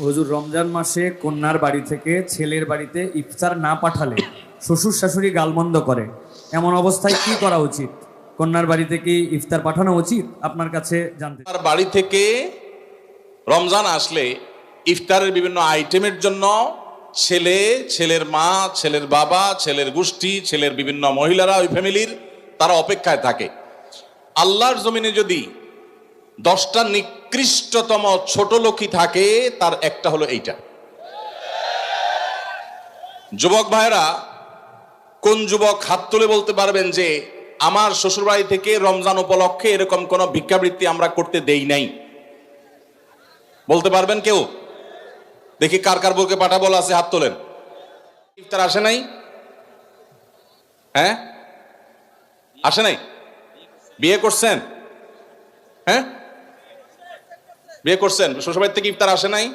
হুজুর, রমজান মাসে কন্যার বাড়ি থেকে ছেলের বাড়িতে ইফতার না পাঠালে শ্বশুর শাশুড়ি গালমন্দ করে, এমন অবস্থায় কি করা উচিত? কন্যার বাড়িতে কি ইফতার পাঠানো উচিত? আপনার কাছে জানতে। আর বাড়ি থেকে রমজান আসলে ইফতারের বিভিন্ন আইটেমের জন্য ছেলে, ছেলের মা, ছেলের বাবা, ছেলের গোষ্ঠী, ছেলের বিভিন্ন মহিলারা, ওই ফ্যামিলির তারা অপেক্ষায় থাকে। আল্লাহর জমিনে যদি 10টা নিকৃষ্টতম ছোট লোকই থাকে, তার একটা হলো এইটা। যুবক ভাইরা, কোন যুবক হাত তুলে বলতে পারবেন যে আমার শ্বশুরবাড়ি থেকে রমজান উপলক্ষে এরকম কোন ভিক্ষাবৃত্তি আমরা করতে দেই নাই? বলতে পারবেন কেউ? দেখি কার কার বুকে পাঠা বলা আছে, হাত তোলেন। ইফতার আসে নাই? হ্যাঁ, আসে নাই? বিয়ে করছেন? হ্যাঁ, বিয়ে করছেন, শ্বশুরবাড়ি থেকে ইফতার আসে নাই?